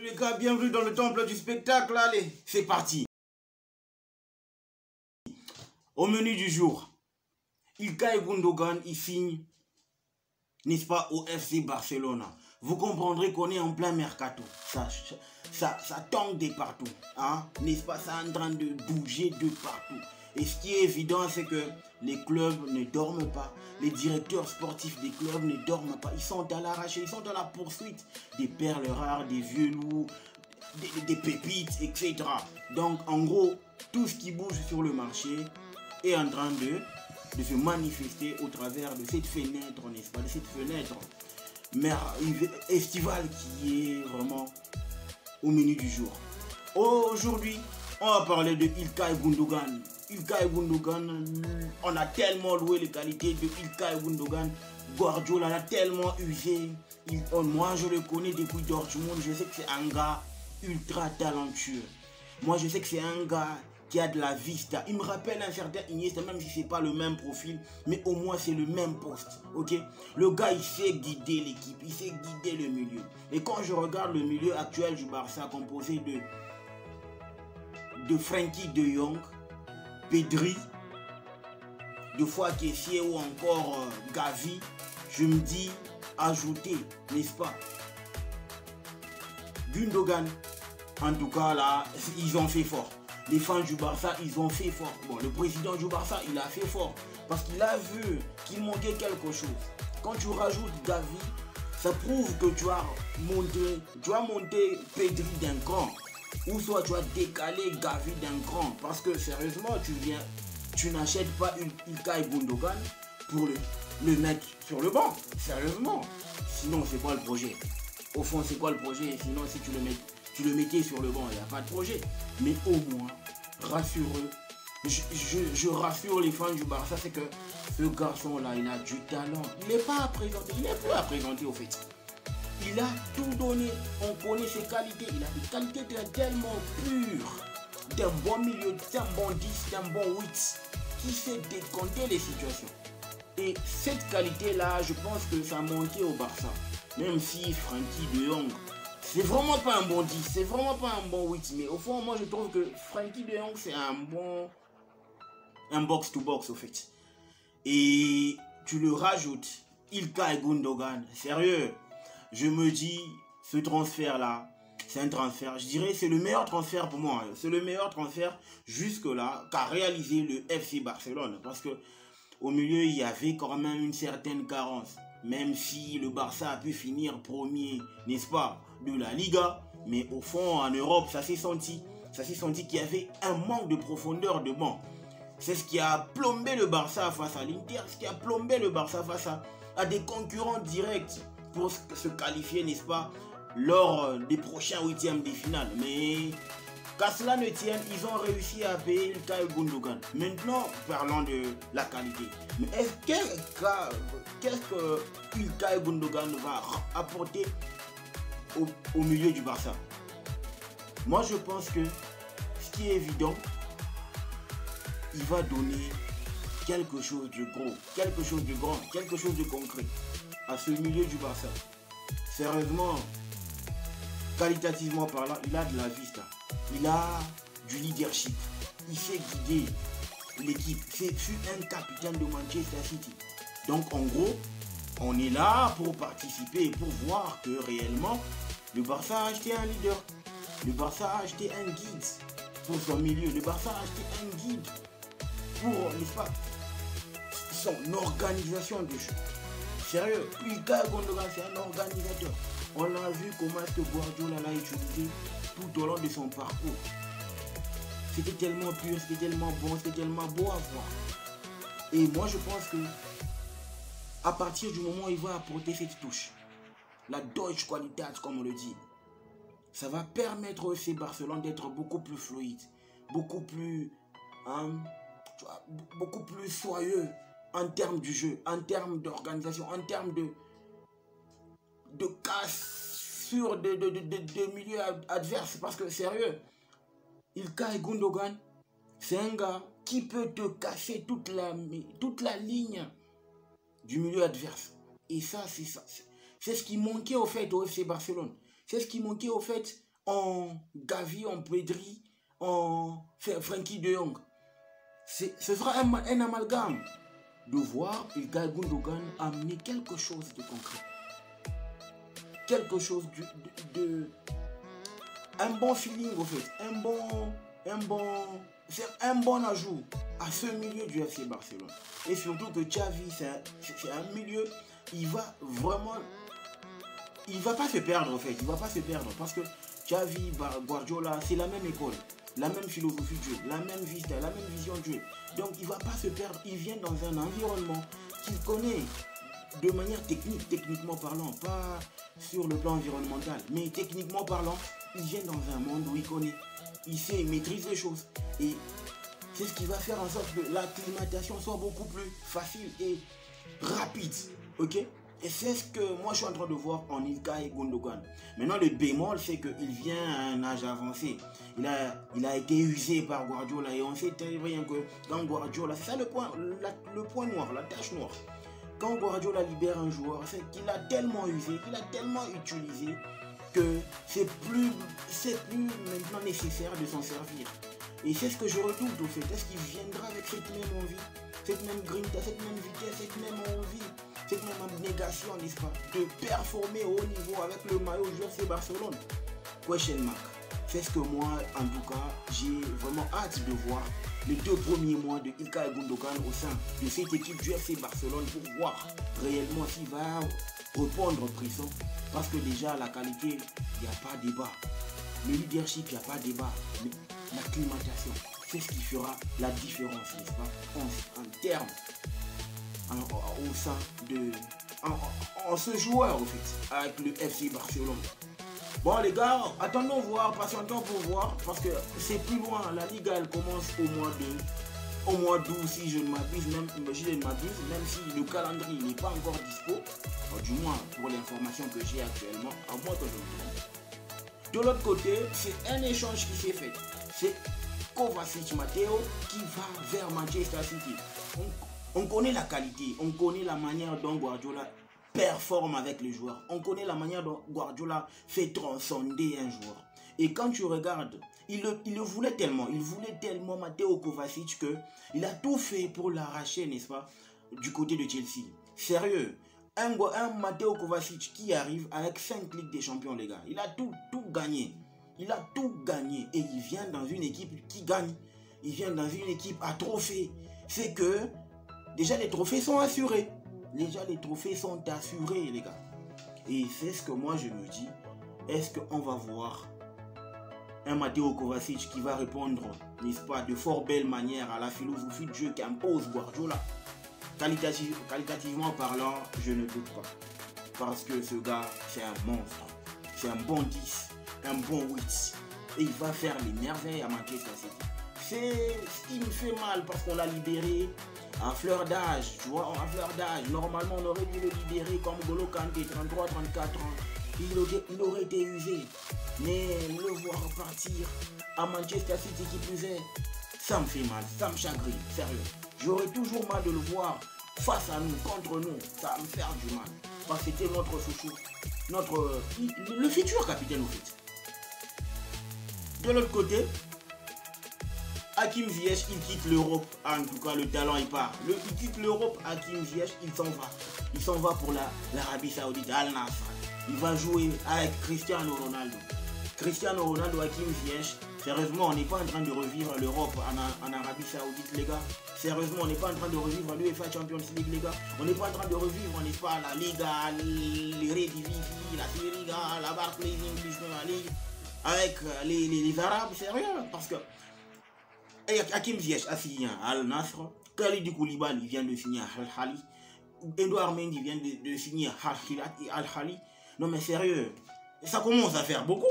les gars, bienvenue dans le temple du spectacle, allez, c'est parti. Au menu du jour, Ilkay Gundogan, il signe, n'est-ce pas, au FC Barcelone. Vous comprendrez qu'on est en plein mercato, ça tombe de partout, hein? N'est-ce pas, ça est en train de bouger de partout. Et ce qui est évident, c'est que les clubs ne dorment pas, les directeurs sportifs des clubs ne dorment pas, ils sont à l'arraché, ils sont dans la poursuite des perles rares, des vieux loups, des pépites, etc. Donc en gros, tout ce qui bouge sur le marché est en train de se manifester au travers de cette fenêtre, n'est-ce pas, de cette fenêtre estivale qui est vraiment au menu du jour. Aujourd'hui, on va parler de Ilkay Gundogan. Ilkay Gundogan, on a tellement loué les qualités de Ilkay Gundogan. Guardiola l'a tellement usé. Moi, je le connais depuis Dortmund. Je sais que c'est un gars ultra talentueux. Moi, je sais que c'est un gars qui a de la vista. Il me rappelle un certain Iniesta, même si c'est pas le même profil, mais au moins c'est le même poste, ok? Le gars, il sait guider l'équipe, il sait guider le milieu. Et quand je regarde le milieu actuel du Barça, composé de Frenkie de Jong, Pedri, de fois Kessié ou encore Gavi, je me dis, ajouter, n'est-ce pas? Gundogan, en tout cas là, ils ont fait fort. Les fans du Barça, ils ont fait fort. Bon, le président du Barça, il a fait fort. Parce qu'il a vu qu'il manquait quelque chose. Quand tu rajoutes Gavi, ça prouve que tu as monté Pedri d'un cran. Ou soit tu as décalé Gavi d'un cran. Parce que sérieusement, tu n'achètes pas Ilkay Gundogan pour le mettre sur le banc. Sérieusement. Sinon, c'est quoi le projet? Au fond, c'est quoi le projet? Sinon, si tu le mettais sur le banc, il n'y a pas de projet. Mais au moins, rassure-eux. Je rassure les fans du Barça, c'est que ce garçon-là, il a du talent. Il n'est pas à présenter, il n'est plus à présenter au fait. Il a tout donné, on connaît ses qualités. Il a des qualités tellement pures, d'un bon milieu, d'un bon 10, d'un bon 8, qui sait décompter les situations. Et cette qualité-là, je pense que ça manquait au Barça. Même si Frenkie de Jong, c'est vraiment pas un bon 10, c'est vraiment pas un bon 8. Mais au fond, moi je trouve que Frenkie de Jong, c'est un box-to-box au fait. Et tu le rajoutes, Ilkay Gundogan, sérieux, je me dis, ce transfert-là, c'est un transfert, je dirais, c'est le meilleur transfert pour moi. C'est le meilleur transfert jusque-là qu'a réalisé le FC Barcelone. Parce que au milieu, il y avait quand même une certaine carence. Même si le Barça a pu finir premier, n'est-ce pas, de la Liga. Mais au fond, en Europe, ça s'est senti. Ça s'est senti qu'il y avait un manque de profondeur de banc. C'est ce qui a plombé le Barça face à l'Inter. Ce qui a plombé le Barça face à des concurrents directs pour se qualifier, n'est-ce pas, lors des prochains huitièmes de finale. Mais qu'à cela ne tienne, ils ont réussi à payer Ilkay Gundogan. Maintenant, parlons de la qualité. Mais qu'est-ce que Ilkay Gundogan va apporter au milieu du Barça? Moi, je pense que ce qui est évident, il va donner quelque chose de gros, quelque chose de grand, quelque chose de concret à ce milieu du Barça. Sérieusement, qualitativement parlant, il a de la vista. Il a du leadership. Il sait guider l'équipe. C'est un capitaine de Manchester City. Donc en gros, on est là pour participer et pour voir que réellement, le Barça a acheté un leader. Le Barça a acheté un guide pour son milieu. Le Barça a acheté un guide pour, n'est-ce pas, son organisation de jeu. Sérieux, Ilkay Gundogan, c'est un organisateur. On a vu comment est-ce que Guardiola l'a utilisé tout au long de son parcours. C'était tellement pur, c'était tellement bon, c'était tellement beau à voir. Et moi je pense que à partir du moment où il va apporter cette touche, la Deutsche Qualität comme on le dit, ça va permettre au FC Barcelone d'être beaucoup plus fluide, beaucoup plus soyeux en termes du jeu, en termes d'organisation, en termes de cassure de milieu adverse. Parce que sérieux, Ilkay Gundogan, c'est un gars qui peut te casser toute la ligne du milieu adverse. Et ça, c'est ce qui manquait au fait au FC Barcelone. C'est ce qui manquait au fait en Gavi, en Pedri, en Frenkie de Jong. Ce sera un amalgame de voir Ilkay Gundogan amener quelque chose de concret. Quelque chose un bon feeling au fait, c'est un bon ajout à ce milieu du FC Barcelone. Et surtout que Xavi, c'est un milieu, il va pas se perdre en fait, il va pas se perdre parce que Xavi, Guardiola, c'est la même école, la même philosophie de jeu, la même vista, la même vision de jeu. Donc il va pas se perdre, il vient dans un environnement qu'il connaît de manière techniquement parlant, pas sur le plan environnemental, mais techniquement parlant, il vient dans un monde où il connaît, il sait, il maîtrise les choses. Et c'est ce qui va faire en sorte que l'acclimatation soit beaucoup plus facile et rapide. Ok? Et c'est ce que moi je suis en train de voir en Ilkay Gundogan. Maintenant le bémol c'est qu'il vient à un âge avancé. Il a été usé par Guardiola et on sait très bien que quand Guardiola, c'est ça le point noir, la tache noire. Quand Guardiola libère un joueur, c'est qu'il a tellement usé, qu'il a tellement utilisé que c'est plus maintenant nécessaire de s'en servir. Et c'est ce que je redoute au fait. Est-ce qu'il viendra avec cette même envie, cette même grinta, cette même vitesse, cette même envie, cette même abnégation, n'est-ce pas, de performer au haut niveau avec le maillot du FC Barcelone? Question mark. C'est ce que moi, en tout cas, j'ai vraiment hâte de voir les 2 premiers mois de Ilkay Gundogan au sein de cette équipe du FC Barcelone pour voir réellement s'il va répondre présent. Parce que déjà, la qualité, il n'y a pas débat. Le leadership, il n'y a pas débat. Mais l'acclimatation, c'est ce qui fera la différence, n'est-ce pas, en termes, au sein de... En ce joueur, en fait, avec le FC Barcelone. Bon les gars, attendons voir, patientons pour voir, parce que c'est plus loin. La Liga, elle commence au mois d'août, si je ne m'abuse, même si le calendrier n'est pas encore dispo, du moins pour l'information que j'ai actuellement, à moins que je me trompe. De l'autre côté, c'est un échange qui s'est fait. C'est Kovacic Matteo qui va vers Manchester City. On connaît la qualité, on connaît la manière dont Guardiola performe avec les joueurs. On connaît la manière dont Guardiola fait transcender un joueur. Et quand tu regardes, il le voulait tellement, Matteo Kovacic, qu'il a tout fait pour l'arracher, n'est-ce pas, du côté de Chelsea. Sérieux, un Matteo Kovacic qui arrive avec 5 Ligues des Champions, les gars. Il a tout gagné. Il a tout gagné. Et il vient dans une équipe qui gagne. Il vient dans une équipe à trophée. C'est que, déjà les trophées sont assurés. Déjà les trophées sont assurés, les gars. Et c'est ce que moi je me dis. Est-ce qu'on va voir un Matteo Kovacic qui va répondre, n'est-ce pas, de fort belle manière à la philosophie de jeu qu'impose Guardiola? Qualitativement parlant, je ne doute pas. Parce que ce gars, c'est un monstre. C'est un bon 10, un bon 8. Et il va faire les merveilles à Manchester City. Il me fait mal parce qu'on l'a libéré à fleur d'âge, tu vois, à fleur d'âge. Normalement, on aurait dû le libérer comme Golo Kanté, 33, 34 ans. Il aurait été usé. Mais le voir partir à Manchester City qui plus est, ça me fait mal, ça me chagrine, sérieux. J'aurais toujours mal de le voir face à nous, contre nous. Ça va me faire du mal. Parce que c'était notre chouchou, le futur capitaine au fait. De l'autre côté, Hakim Ziyech, il quitte l'Europe. En tout cas, le talent, il part. Il quitte l'Europe, Hakim Ziyech, il s'en va. Il s'en va pour l'Arabie Saoudite, Al Nassr. Il va jouer avec Cristiano Ronaldo. Cristiano Ronaldo, Hakim Ziyech. Sérieusement, on n'est pas en train de revivre l'Europe en Arabie Saoudite, les gars. Sérieusement, on n'est pas en train de revivre l'UEFA Champions League, les gars. On n'est pas en train de revivre, n'est-ce pas, la Liga, l'Eredivisie, la Serie A, la Barclays English Premier League, avec les Arabes, sérieux. Parce que Hakim Ziyech a signé à Al Nassr. Khalidou Koulibaly vient de signer à Al Ahly. Edouard Mendy vient de signer à Al Ahly. Non mais sérieux, ça commence à faire beaucoup.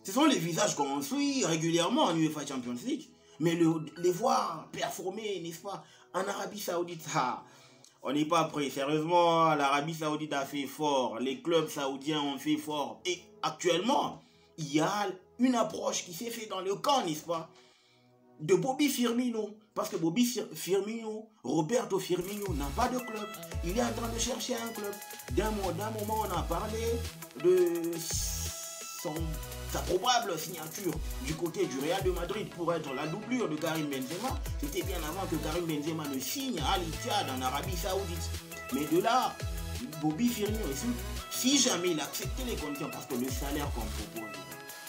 Ce sont les visages qu'on suit régulièrement en UEFA Champions League. Mais les voir performer, n'est-ce pas, en Arabie Saoudite, on n'est pas prêt. Sérieusement, l'Arabie Saoudite a fait fort. Les clubs saoudiens ont fait fort. Et actuellement, il y a une approche qui s'est faite dans le camp, n'est-ce pas, de Bobby Firmino. Parce que Bobby Firmino, Roberto Firmino n'a pas de club. Il est en train de chercher un club. D'un moment, on a parlé de sa probable signature du côté du Real de Madrid pour être la doublure de Karim Benzema, c'était bien avant que Karim Benzema ne signe à l'Ittihad en Arabie Saoudite. Mais de là, Bobby Firmino, si jamais il acceptait les conditions, parce que le salaire qu'on propose,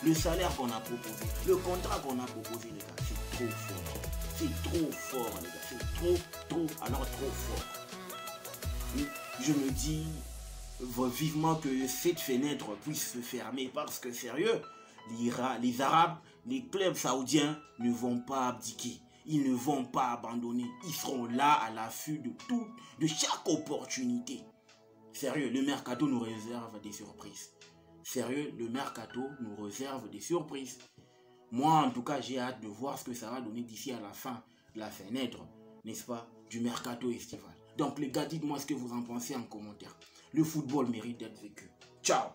le salaire qu'on a proposé, le contrat qu'on a proposé, les gars, c'est trop fort. C'est trop fort, les gars. C'est trop fort. Je me dis vivement que cette fenêtre puisse se fermer parce que, sérieux, les Arabes, les clubs saoudiens ne vont pas abdiquer. Ils ne vont pas abandonner. Ils seront là à l'affût de chaque opportunité. Sérieux, le mercato nous réserve des surprises. Sérieux, le mercato nous réserve des surprises. Moi, en tout cas, j'ai hâte de voir ce que ça va donner d'ici à la fin de la fenêtre, n'est-ce pas, du mercato estival. Donc les gars, dites-moi ce que vous en pensez en commentaire. Le football mérite d'être vécu. Ciao!